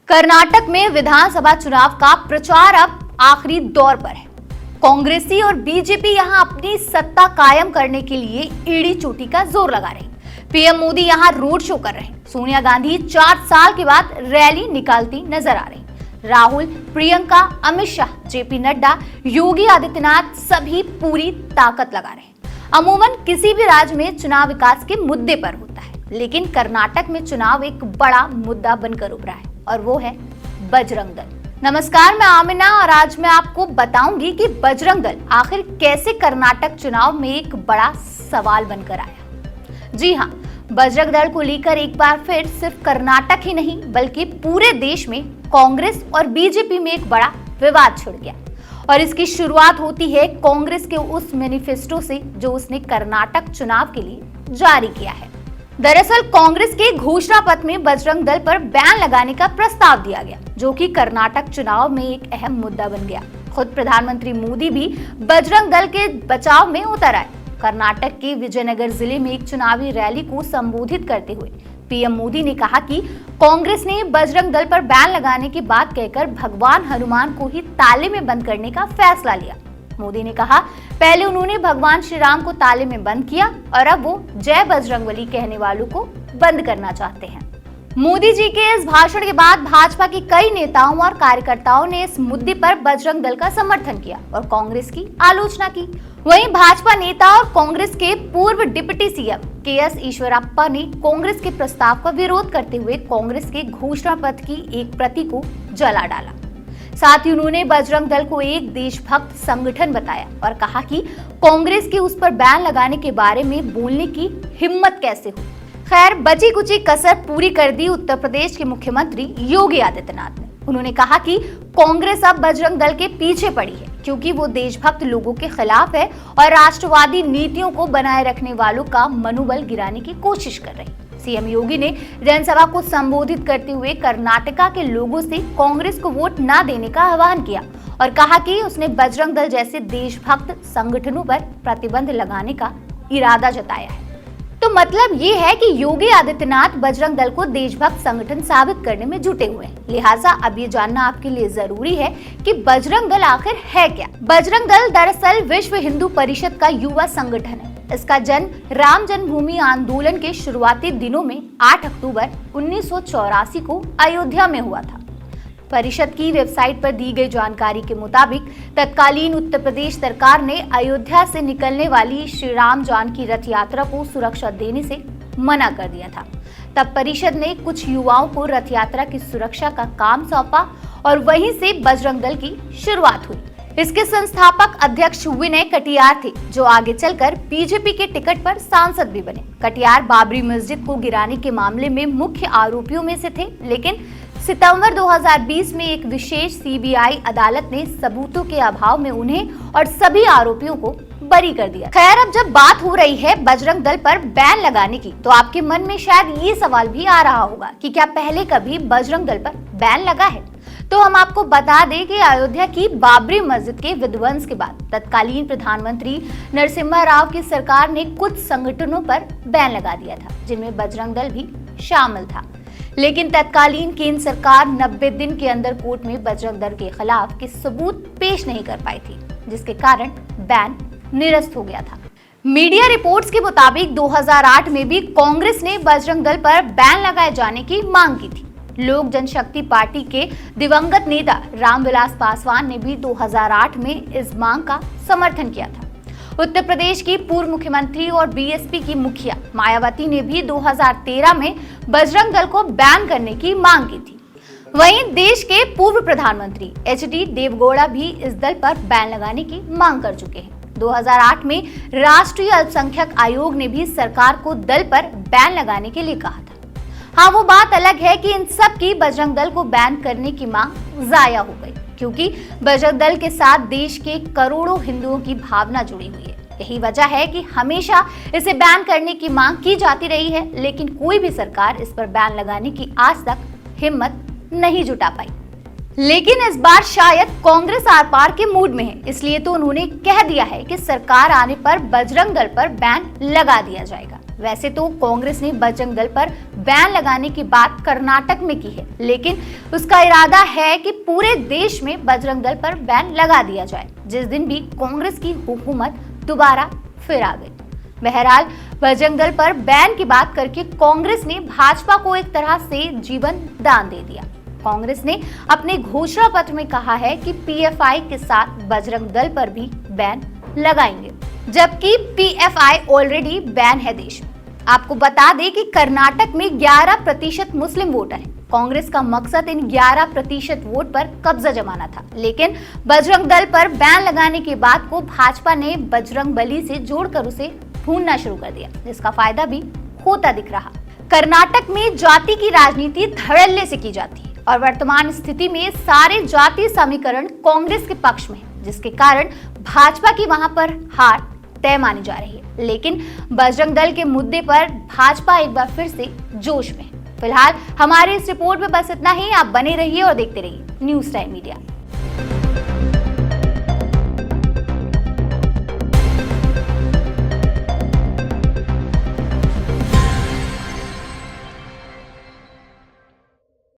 कर्नाटक में विधानसभा चुनाव का प्रचार अब आखिरी दौर पर है। कांग्रेसी और बीजेपी यहां अपनी सत्ता कायम करने के लिए एड़ी चोटी का जोर लगा रही। पीएम मोदी यहां रोड शो कर रहे। सोनिया गांधी 4 साल के बाद रैली निकालती नजर आ रही। राहुल, प्रियंका, अमित शाह, जेपी नड्डा, योगी आदित्यनाथ सभी पूरी ताकत लगा रहे। अमूमन किसी भी राज्य में चुनाव विकास के मुद्दे पर होता है, लेकिन कर्नाटक में चुनाव एक बड़ा मुद्दा बनकर उभरा है और वो है बजरंग दल। नमस्कार, मैं आमिना और आज मैं आपको बताऊंगी कि बजरंग दल आखिर कैसे कर्नाटक चुनाव में एक बड़ा सवाल बनकर आया। जी हाँ, बजरंग दल को लेकर एक बार फिर सिर्फ कर्नाटक ही नहीं बल्कि पूरे देश में कांग्रेस और बीजेपी में एक बड़ा विवाद छिड़ गया। और इसकी शुरुआत होती है कांग्रेस के उस मैनिफेस्टो से जो उसने कर्नाटक चुनाव के लिए जारी किया है। दरअसल कांग्रेस के घोषणा पत्र में बजरंग दल पर बैन लगाने का प्रस्ताव दिया गया, जो कि कर्नाटक चुनाव में एक अहम मुद्दा बन गया। खुद प्रधानमंत्री मोदी भी बजरंग दल के बचाव में उतर आए। कर्नाटक के विजयनगर जिले में एक चुनावी रैली को संबोधित करते हुए पीएम मोदी ने कहा कि कांग्रेस ने बजरंग दल पर बैन लगाने की बात कहकर भगवान हनुमान को ही ताले में बंद करने का फैसला लिया। मोदी ने कहा, पहले उन्होंने भगवान श्री राम को ताले में बंद किया और अब वो जय बजरंगबली कहने वालों को बंद करना चाहते हैं। मोदी जी के इस भाषण के बाद भाजपा के कई नेताओं और कार्यकर्ताओं ने इस मुद्दे पर बजरंग दल का समर्थन किया और कांग्रेस की आलोचना की। वहीं भाजपा नेता और कांग्रेस के पूर्व डिप्टी सीएम के.एस. ईश्वरप्पा ने कांग्रेस के प्रस्ताव का विरोध करते हुए कांग्रेस के घोषणा पत्र की एक प्रति को जला डाला। साथ ही उन्होंने बजरंग दल को एक देशभक्त संगठन बताया और कहा कि कांग्रेस के उस पर बैन लगाने के बारे में बोलने की हिम्मत कैसे हुई। खैर, बची कुची कसर पूरी कर दी उत्तर प्रदेश के मुख्यमंत्री योगी आदित्यनाथ ने। उन्होंने कहा कि कांग्रेस अब बजरंग दल के पीछे पड़ी है क्योंकि वो देशभक्त लोगों के खिलाफ है और राष्ट्रवादी नीतियों को बनाए रखने वालों का मनोबल गिराने की कोशिश कर रही है। सीएम योगी ने जनसभा को संबोधित करते हुए कर्नाटका के लोगों से कांग्रेस को वोट न देने का आह्वान किया और कहा कि उसने बजरंग दल जैसे देशभक्त संगठनों पर प्रतिबंध लगाने का इरादा जताया है। तो मतलब ये है कि योगी आदित्यनाथ बजरंग दल को देशभक्त संगठन साबित करने में जुटे हुए हैं। लिहाजा अब ये जानना आपके लिए जरूरी है कि बजरंग दल आखिर है क्या। बजरंग दल दरअसल विश्व हिंदू परिषद का युवा संगठन है। इसका जन्म राम जन्मभूमि आंदोलन के शुरुआती दिनों में 8 अक्टूबर 1984 को अयोध्या में हुआ था। परिषद की वेबसाइट पर दी गई जानकारी के मुताबिक तत्कालीन उत्तर प्रदेश सरकार ने अयोध्या से निकलने वाली श्री राम जानकी रथ यात्रा को सुरक्षा देने से मना कर दिया था। तब परिषद ने कुछ युवाओं को रथ यात्रा की सुरक्षा का काम सौंपा और वहीं से बजरंग दल की शुरुआत हुई। इसके संस्थापक अध्यक्ष विनय कटियार थे, जो आगे चलकर बीजेपी के टिकट पर सांसद भी बने। कटियार बाबरी मस्जिद को गिराने के मामले में मुख्य आरोपियों में से थे, लेकिन सितंबर 2020 में एक विशेष सीबीआई अदालत ने सबूतों के अभाव में उन्हें और सभी आरोपियों को बरी कर दिया। खैर, अब जब बात हो रही है बजरंग दल पर बैन लगाने की, तो आपके मन में शायद ये सवाल भी आ रहा होगा कि क्या पहले कभी बजरंग दल पर बैन लगा है। तो हम आपको बता दें कि अयोध्या की बाबरी मस्जिद के विध्वंस के बाद तत्कालीन प्रधानमंत्री नरसिम्हा राव की सरकार ने कुछ संगठनों पर बैन लगा दिया था, जिनमें बजरंग दल भी शामिल था। लेकिन तत्कालीन केंद्र सरकार 90 दिन के अंदर कोर्ट में बजरंग दल के खिलाफ के सबूत पेश नहीं कर पाई थी, जिसके कारण बैन निरस्त हो गया था। मीडिया रिपोर्ट्स के मुताबिक 2008 में भी कांग्रेस ने बजरंग दल पर बैन लगाए जाने की मांग की थी। लोक जनशक्ति पार्टी के दिवंगत नेता रामविलास पासवान ने भी 2008 में इस मांग का समर्थन किया था। उत्तर प्रदेश की पूर्व मुख्यमंत्री और बीएसपी की मुखिया मायावती ने भी 2013 में बजरंग दल को बैन करने की मांग की थी। वहीं देश के पूर्व प्रधानमंत्री एच.डी. देवगौड़ा भी इस दल पर बैन लगाने की मांग कर चुके हैं। 2008 में राष्ट्रीय अल्पसंख्यक आयोग ने भी सरकार को दल पर बैन लगाने के लिए कहा था। हाँ, वो बात अलग है कि इन सब की बजरंग दल को बैन करने की मांग जाया हो गई, क्योंकि बजरंग दल के साथ देश के करोड़ों हिंदुओं की भावना जुड़ी हुई है। यही वजह है कि हमेशा इसे बैन करने की मांग की जाती रही है, लेकिन कोई भी सरकार इस पर बैन लगाने की आज तक हिम्मत नहीं जुटा पाई। लेकिन इस बार शायद कांग्रेस आर पार के मूड में है, इसलिए तो उन्होंने कह दिया है कि सरकार आने पर बजरंग दल पर बैन लगा दिया जाएगा। वैसे तो कांग्रेस ने बजरंग दल पर बैन लगाने की बात कर्नाटक में की है, लेकिन उसका इरादा है कि पूरे देश में बजरंग दल पर बैन लगा दिया जाए जिस दिन भी कांग्रेस की हुकूमत दोबारा फिर आ गई। बहरहाल बजरंग दल पर बैन की बात करके कांग्रेस ने भाजपा को एक तरह से जीवन दान दे दिया। कांग्रेस ने अपने घोषणा पत्र में कहा है कि पीएफआई के साथ बजरंग दल पर भी बैन लगाएंगे, जबकि पीएफआई ऑलरेडी बैन है देश में। आपको बता दें कि कर्नाटक में 11% मुस्लिम वोटर हैं। कांग्रेस का मकसद इन 11% वोट पर कब्जा जमाना था, लेकिन बजरंग दल पर बैन लगाने के बाद को भाजपा ने बजरंग बली से जोड़कर उसे ढूंढना शुरू कर दिया, जिसका फायदा भी होता दिख रहा। कर्नाटक में जाति की राजनीति धड़ल्ले से की जाती है और वर्तमान स्थिति में सारे जातीय समीकरण कांग्रेस के पक्ष में है, जिसके कारण भाजपा की वहां पर हार तय मानी जा रही है। लेकिन बजरंग दल के मुद्दे पर भाजपा एक बार फिर से जोश में है। फिलहाल हमारे इस रिपोर्ट में बस इतना ही। आप बने रहिए और देखते रहिए न्यूज़ टाइम मीडिया।